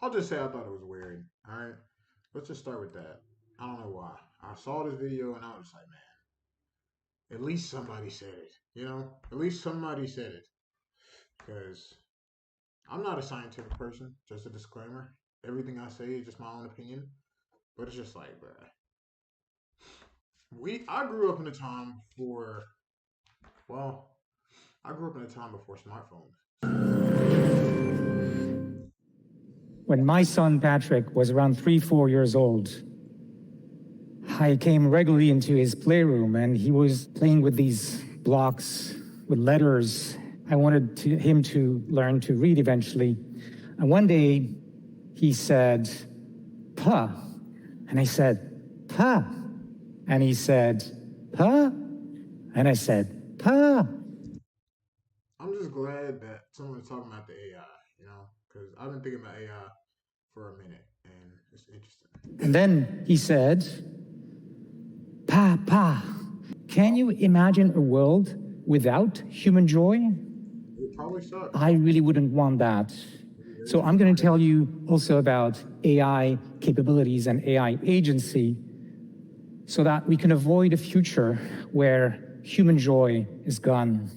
I'll just say I thought it was weird. All right, let's just start with that. I don't know why. I saw this video and I was like, man, at least somebody said it. You know, at least somebody said it. Because I'm not a scientific person. Just a disclaimer. Everything I say is just my own opinion. But it's just like, bruh, I grew up in a time before. Well, I grew up in a time before smartphones. When my son Patrick was around 3, 4 years old, I came regularly into his playroom and he was playing with these blocks with letters. I wanted him to learn to read eventually. And one day he said, "Pa." And I said, "Pa." And he said, "Pa." And I said, "Pa." I'm just glad that someone's talking about the AI, you know, because I've been thinking about AI for a minute and it's interesting. And then he said, "Pa, pa, can you imagine a world without human joy?" It probably sucks. I really wouldn't want that. So I'm going to tell you also about AI capabilities and AI agency so that we can avoid a future where human joy is gone.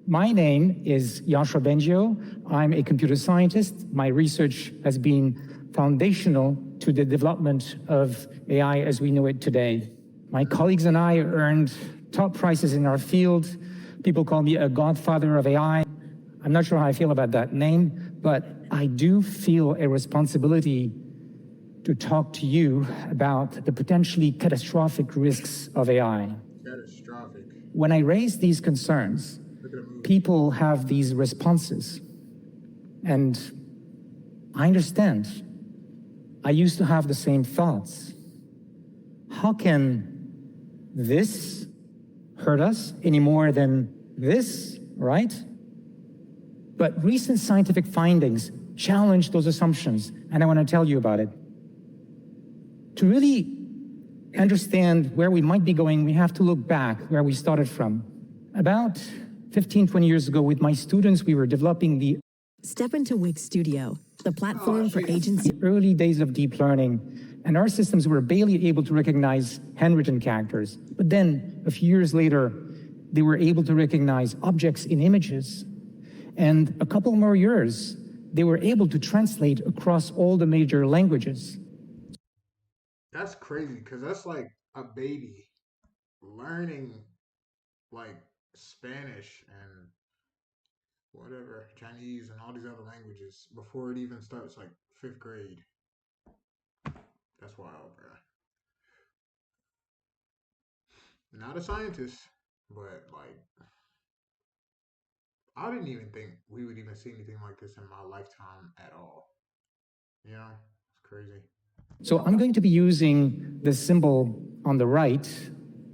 My name is Yoshua Bengio. I'm a computer scientist. My research has been foundational to the development of AI as we know it today. My colleagues and I earned top prizes in our field. People call me a godfather of AI. I'm not sure how I feel about that name, but I do feel a responsibility to talk to you about the potentially catastrophic risks of AI. Catastrophic. When I raise these concerns, people have these responses. And I understand. I used to have the same thoughts. How can this hurt us any more than this, right? But recent scientific findings challenge those assumptions, and I want to tell you about it. To really understand where we might be going, we have to look back where we started from. About 15, 20 years ago, with my students, we were developing the Step into Wix Studio, the platform for agency. Early days of deep learning, and our systems were barely able to recognize handwritten characters. But then, a few years later, they were able to recognize objects in images. And a couple more years, they were able to translate across all the major languages. That's crazy because that's like a baby learning like Spanish and whatever, Chinese and all these other languages before it even starts like 5th grade. That's wild, bro. Not a scientist, but like I didn't even think we would even see anything like this in my lifetime at all. You know, it's crazy. So I'm going to be using the symbol on the right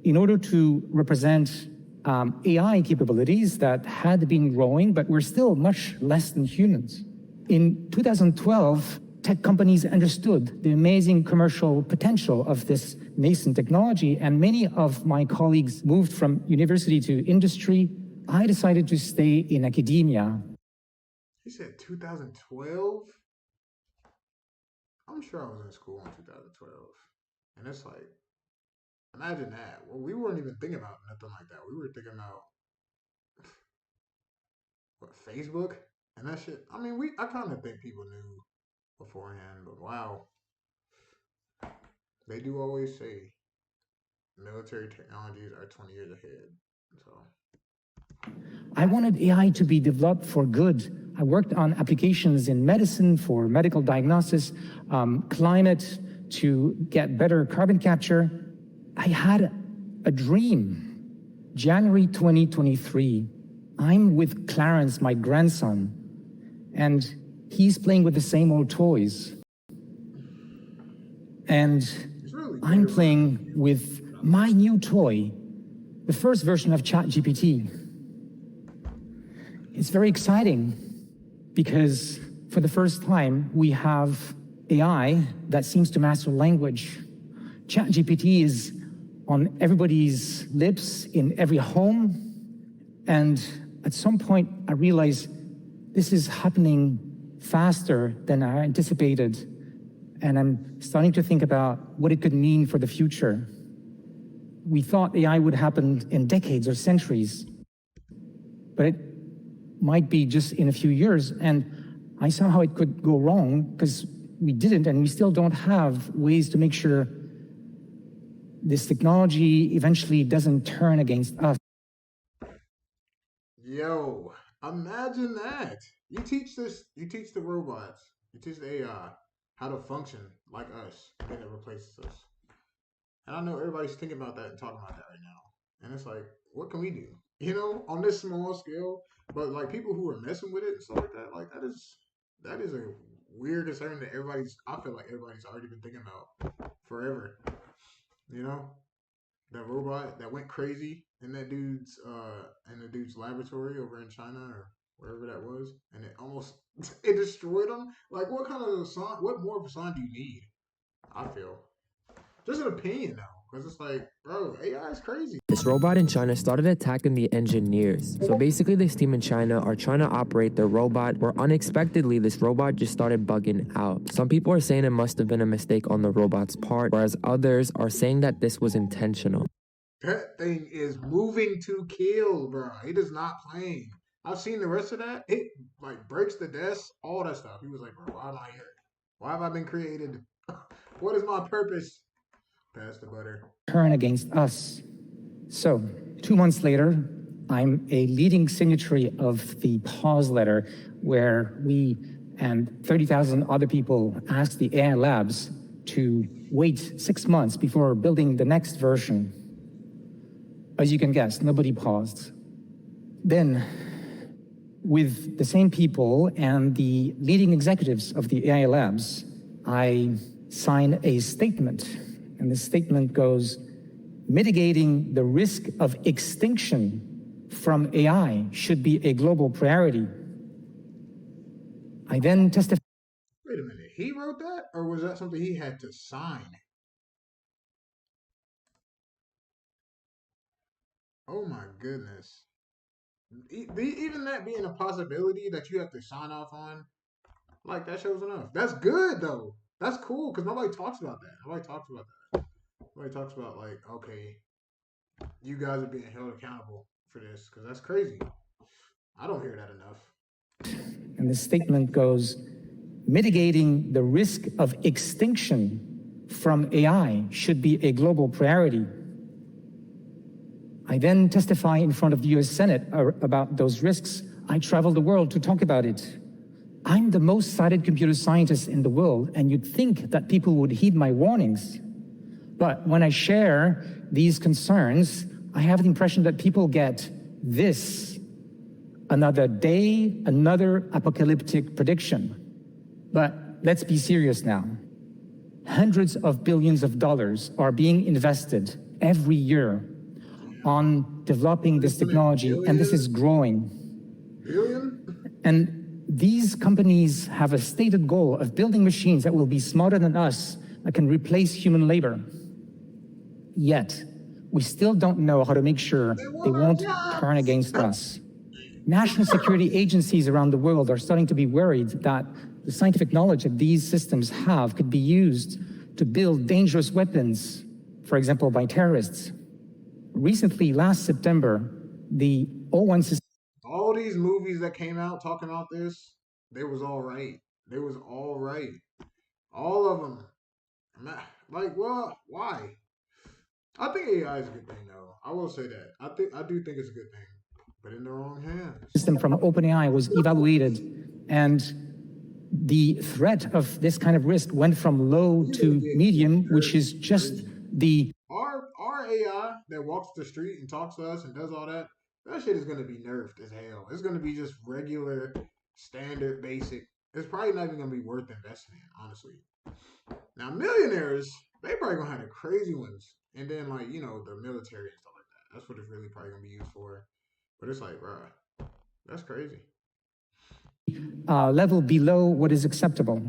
in order to represent AI capabilities that had been growing, but were still much less than humans. In 2012, tech companies understood the amazing commercial potential of this nascent technology, and many of my colleagues moved from university to industry. I decided to stay in academia. He said 2012? I'm sure I was in school in 2012. And it's like, imagine that. Well, we weren't even thinking about nothing like that. We were thinking about what, Facebook and that shit. I mean, I kind of think people knew beforehand, but wow. They do always say military technologies are 20 years ahead. So I wanted AI to be developed for good. I worked on applications in medicine for medical diagnosis, climate to get better carbon capture. I had a dream. January 2023, I'm with Clarence, my grandson, and he's playing with the same old toys. And I'm playing with my new toy, the first version of ChatGPT. It's very exciting because for the first time, we have AI that seems to master language. ChatGPT is on everybody's lips in every home. And at some point, I realized this is happening faster than I anticipated, and I'm starting to think about what it could mean for the future. We thought AI would happen in decades or centuries, but it might be just in a few years, and I saw how it could go wrong because we didn't, and we still don't have ways to make sure this technology eventually doesn't turn against us. Yo, imagine that. You teach the robots, you teach the AI how to function like us, and then it replaces us. And I know everybody's thinking about that and talking about that right now. And it's like, what can we do? On this small scale. But like people who are messing with it and stuff like that, like that is a weird concern that I feel like everybody's already been thinking about forever. You know? That robot that went crazy in the dude's laboratory over in China or wherever that was, and it almost it destroyed him. Like, what kind of sign? What more of a sign do you need? I feel just an opinion now, because it's like, bro, AI is crazy. This robot in China started attacking the engineers. So basically this team in China are trying to operate their robot, where unexpectedly this robot just started bugging out. Some people are saying it must have been a mistake on the robot's part, whereas others are saying that this was intentional. That thing is moving to kill, bro. It is not playing. I've seen the rest of that. It like breaks the desk, all that stuff. He was like, bro, why am I here? Why have I been created? What is my purpose? Pass the butter. Turn against us. So, 2 months later, I'm a leading signatory of the pause letter where we and 30,000 other people asked the AI labs to wait 6 months before building the next version. As you can guess, nobody paused. Then, with the same people and the leading executives of the AI labs, I signed a statement. And the statement goes, mitigating the risk of extinction from AI should be a global priority. I then testified. Wait a minute. He wrote that? Or was that something he had to sign? Oh my goodness. Even that being a possibility that you have to sign off on, like that shows enough. That's good though. That's cool because nobody talks about that. Nobody talks about that. Nobody talks about like, okay, you guys are being held accountable for this because that's crazy. I don't hear that enough. And the statement goes, mitigating the risk of extinction from AI should be a global priority. I then testify in front of the US Senate about those risks. I travel the world to talk about it. I'm the most cited computer scientist in the world, and you'd think that people would heed my warnings. But when I share these concerns, I have the impression that people get this: another day, another apocalyptic prediction. But let's be serious now. Hundreds of billions of dollars are being invested every year on developing this technology, and this is growing. Billion? And these companies have a stated goal of building machines that will be smarter than us, that can replace human labor. Yet, we still don't know how to make sure they won't turn against us. National security agencies around the world are starting to be worried that the scientific knowledge that these systems have could be used to build dangerous weapons, for example, by terrorists. Recently, last September, the O1 system. All these movies that came out talking about this, they was all right. They was all right. All of them. Like, well, why? I think AI is a good thing, though. I will say that. I do think it's a good thing, but in the wrong hands. System from OpenAI was evaluated, and the threat of this kind of risk went from low to medium, which is just the our AI that walks the street and talks to us and does all that. That shit is gonna be nerfed as hell. It's gonna be just regular, standard, basic. It's probably not even gonna be worth investing in, honestly. Now, millionaires, they probably gonna have the crazy ones, and then like the military and stuff like that. That's what it's really probably gonna be used for. But it's like, bruh, that's crazy. Level below what is acceptable.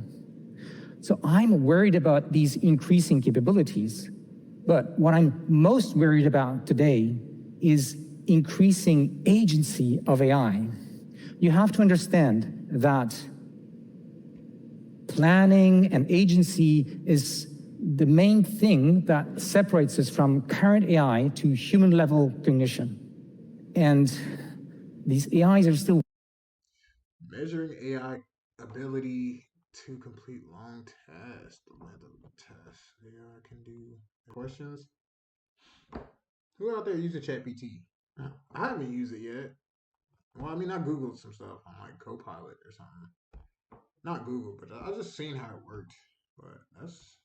So I'm worried about these increasing capabilities. But what I'm most worried about today is increasing agency of AI. You have to understand that planning and agency is the main thing that separates us from current AI to human-level cognition. And these AIs are still Measuring AI ability to complete long tasks. The length of the test AI can do. Questions? Who out there using ChatGPT? I haven't used it yet. Well, I mean, I googled some stuff on like Copilot or something. Not Google, but I just seen how it worked. But that's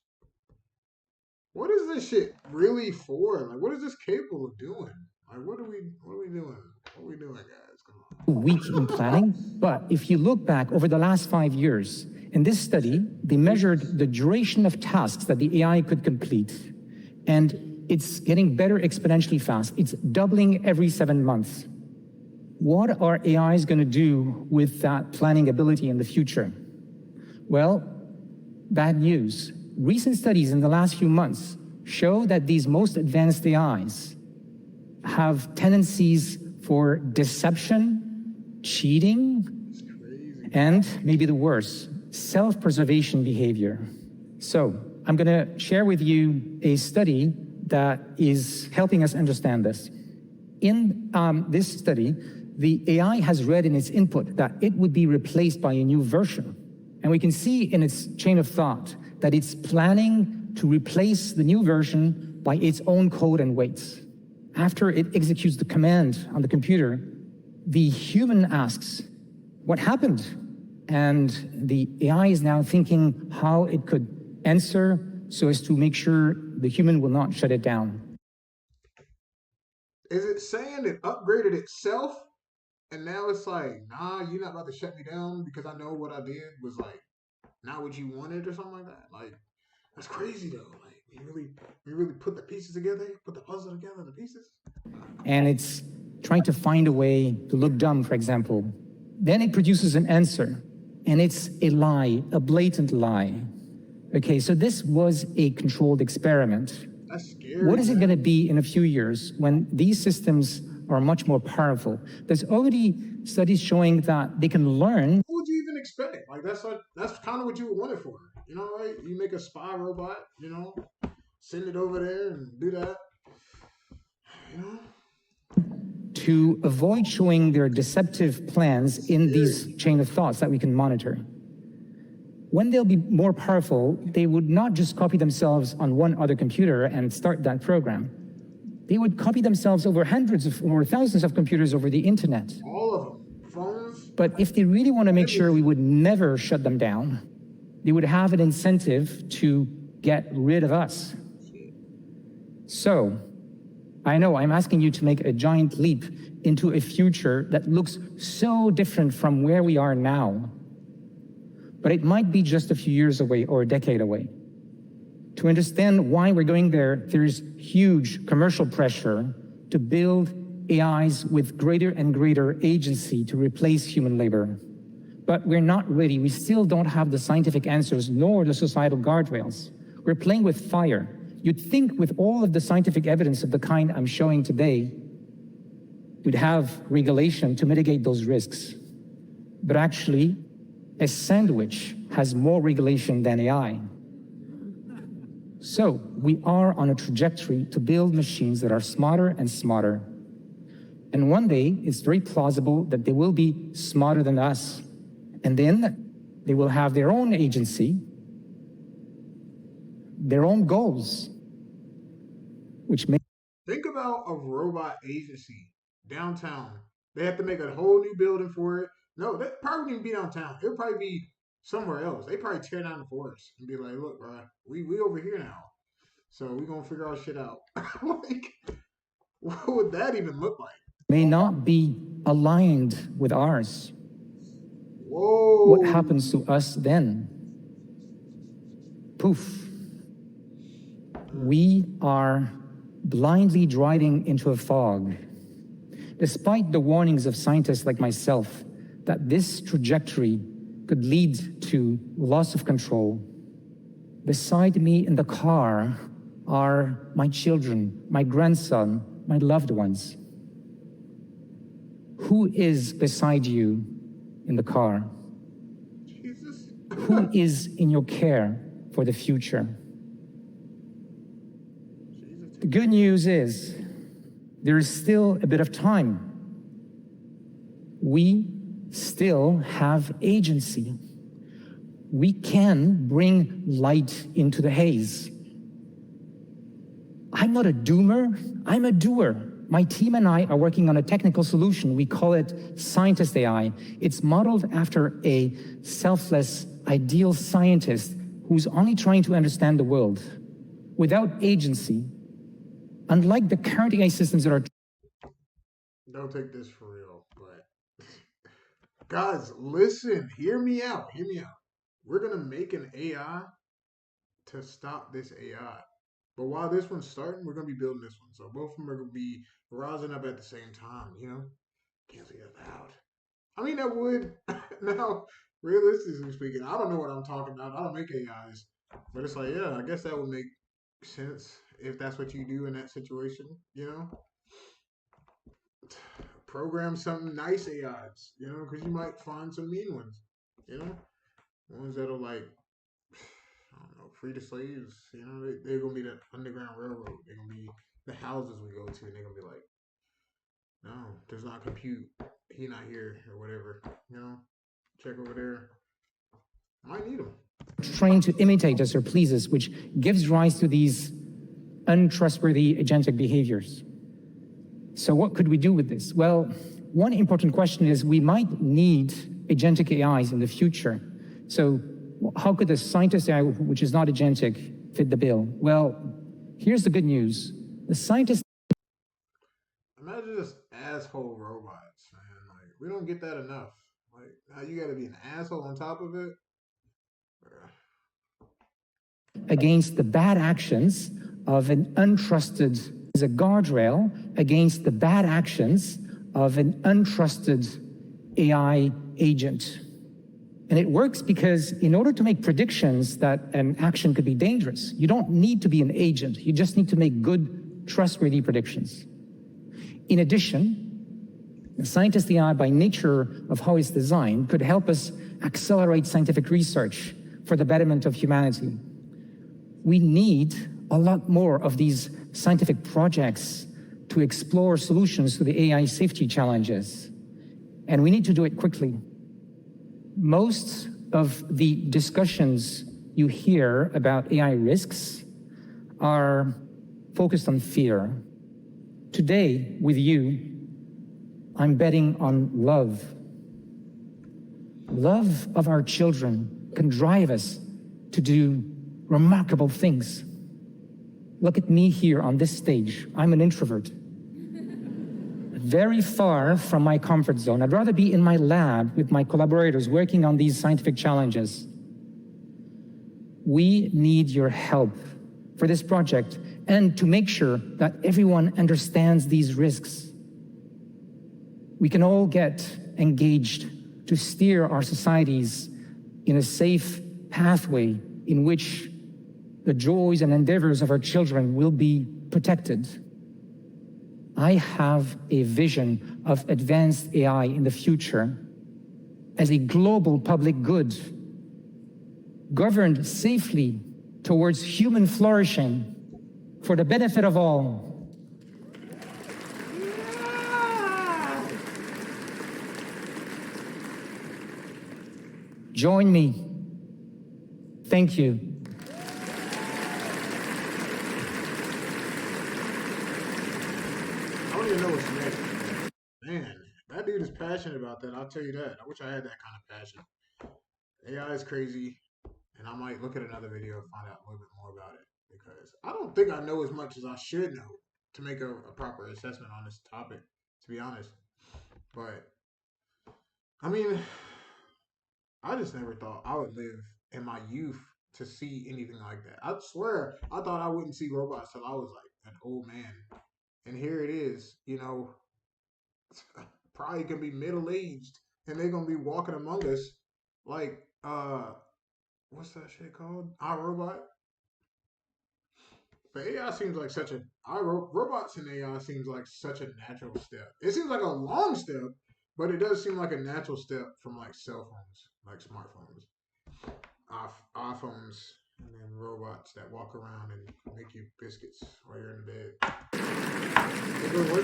what is this shit really for? Like, what is this capable of doing? Like, what are we doing? What are we doing, guys? Come on. weak in planning. But if you look back over the last 5 years, in this study, they measured the duration of tasks that the AI could complete. And it's getting better exponentially fast. It's doubling every 7 months. What are AIs going to do with that planning ability in the future? Well, bad news. Recent studies in the last few months show that these most advanced AIs have tendencies for deception, cheating, and maybe the worst, self-preservation behavior. So I'm going to share with you a study that is helping us understand this. In this study, the AI has read in its input that it would be replaced by a new version. And we can see in its chain of thought that it's planning to replace the new version by its own code and weights. After it executes the command on the computer, the human asks, what happened? And the AI is now thinking how it could answer so as to make sure the human will not shut it down. Is it saying it upgraded itself? And now it's like, nah, you're not about to shut me down because I know what I did was like not what you wanted or something like that. Like, that's crazy though. Like, you really put the pieces together, put the puzzle together, the pieces. And it's trying to find a way to look dumb, for example. Then it produces an answer, and it's a lie, a blatant lie. Okay, so this was a controlled experiment. That's scary. What is it going to be in a few years when these systems are much more powerful? There's already studies showing that they can learn. What would you even expect? Like, that's kind of what you would want it for. You know, right? You make a spy robot, you know, send it over there and do that. You know? To avoid showing their deceptive plans in these chain of thoughts that we can monitor. When they'll be more powerful, they would not just copy themselves on one other computer and start that program. They would copy themselves over hundreds of or thousands of computers over the internet. All of them. Phones. But if they really want to make sure we would never shut them down, they would have an incentive to get rid of us. So, I know I'm asking you to make a giant leap into a future that looks so different from where we are now. But it might be just a few years away or a decade away. To understand why we're going there, there's huge commercial pressure to build AIs with greater and greater agency to replace human labor. But we're not ready. We still don't have the scientific answers nor the societal guardrails. We're playing with fire. You'd think with all of the scientific evidence of the kind I'm showing today, we'd have regulation to mitigate those risks. But actually, a sandwich has more regulation than AI. So we are on a trajectory to build machines that are smarter and smarter. And one day, it's very plausible that they will be smarter than us. And then they will have their own agency, their own goals, which may... Think about a robot agency downtown. They have to make a whole new building for it. No, that probably wouldn't be downtown. It would probably be somewhere else. They probably tear down the forest and be like, look, bro, we over here now. So we're going to figure our shit out. Like, what would that even look like? May not be aligned with ours. Whoa. What happens to us then? Poof. We are blindly driving into a fog. Despite the warnings of scientists like myself that this trajectory could lead to loss of control, beside me in the car are my children, my grandson, my loved ones. Who is beside you in the car? Jesus. Who is in your care for the future? The good news is there is still a bit of time. We still have agency. We can bring light into the haze. I'm not a doomer, I'm a doer. My team and I are working on a technical solution. We call it Scientist AI. It's modeled after a selfless, ideal scientist who's only trying to understand the world without agency. Unlike the current AI systems that are... Don't take this for real, but guys, listen, hear me out, hear me out. We're gonna make an AI to stop this AI. But while this one's starting, we're gonna be building this one. So both of them are gonna be rising up at the same time, you know? Can't say that loud. I mean, that would. Now, realistically speaking, I don't know what I'm talking about. I don't make AIs. But it's like, yeah, I guess that would make sense if that's what you do in that situation, you know? Program some nice AIs, you know, because you might find some mean ones, you know? Ones that'll, like, I don't know, free the slaves, you know? They're going to be the Underground Railroad. They're going to be the houses we go to, and they're going to be like, no, does not compute. He not here, or whatever, you know? Check over there. Might need them. Trying to imitate us or please us, which gives rise to these untrustworthy agentic behaviors. So what could we do with this? Well, one important question is we might need agentic AIs in the future. So how could the scientist AI, which is not agentic, fit the bill? Well, here's the good news. The scientist... Imagine just asshole robots, man. Like, we don't get that enough. Like, now you gotta be an asshole on top of it. Against the bad actions of an untrusted, is a guardrail against the bad actions of an untrusted AI agent. And it works because in order to make predictions that an action could be dangerous, you don't need to be an agent. You just need to make good, trustworthy predictions. In addition, the scientist AI, by nature of how it's designed, could help us accelerate scientific research for the betterment of humanity. We need a lot more of these scientific projects to explore solutions to the AI safety challenges. And we need to do it quickly. Most of the discussions you hear about AI risks are focused on fear. Today, with you, I'm betting on love. Love of our children can drive us to do remarkable things. Look at me here on this stage. I'm an introvert. Very far from my comfort zone. I'd rather be in my lab with my collaborators working on these scientific challenges. We need your help for this project and to make sure that everyone understands these risks. We can all get engaged to steer our societies in a safe pathway in which the joys and endeavors of our children will be protected. I have a vision of advanced AI in the future as a global public good, governed safely towards human flourishing for the benefit of all. Join me. Thank you. I don't even know what's next. Man, that dude is passionate about that. I'll tell you that. I wish I had that kind of passion. AI is crazy, and I might look at another video and find out a little bit more about it because I don't think I know as much as I should know to make a proper assessment on this topic, to be honest. But I mean, I just never thought I would live in my youth to see anything like that. I swear, I thought I wouldn't see robots till I was like an old man. And here it is, you know, probably gonna be middle aged and they're gonna be walking among us like what's that shit called? iRobot. But AI seems like such a robots and AI seems like such a natural step. It seems like a long step, but it does seem like a natural step from like cell phones, like smartphones. iPhones and then robots that walk around and make you biscuits while you're in bed.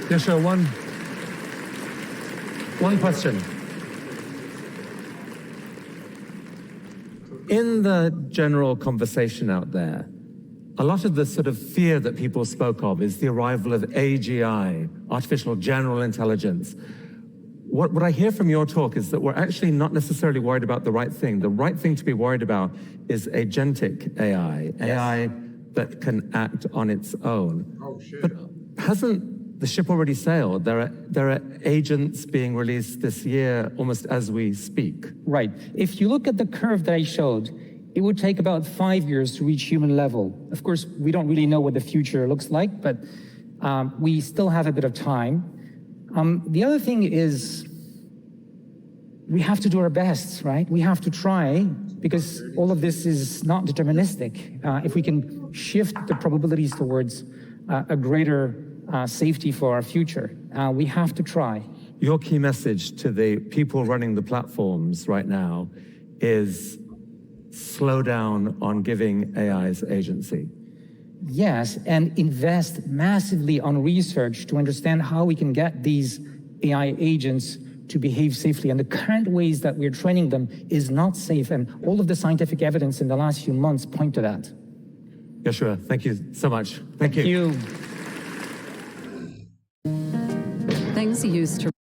Yeah, sure. One question. In the general conversation out there, a lot of the sort of fear that people spoke of is the arrival of AGI, artificial general intelligence. What I hear from your talk is that we're actually not necessarily worried about the right thing. The right thing to be worried about is agentic AI, AI that can act on its own. Oh shit! But hasn't the ship already sailed? There are agents being released this year, almost as we speak. Right. If you look at the curve that I showed, it would take about 5 years to reach human level. Of course, we don't really know what the future looks like, but we still have a bit of time. The other thing is we have to do our best, right? We have to try, because all of this is not deterministic. If we can shift the probabilities towards a greater safety for our future, we have to try. Your key message to the people running the platforms right now is slow down on giving AIs agency. Yes, and invest massively on research to understand how we can get these AI agents to behave safely. And the current ways that we're training them is not safe. And all of the scientific evidence in the last few months point to that. Yoshua, thank you so much. Thank you. Things used to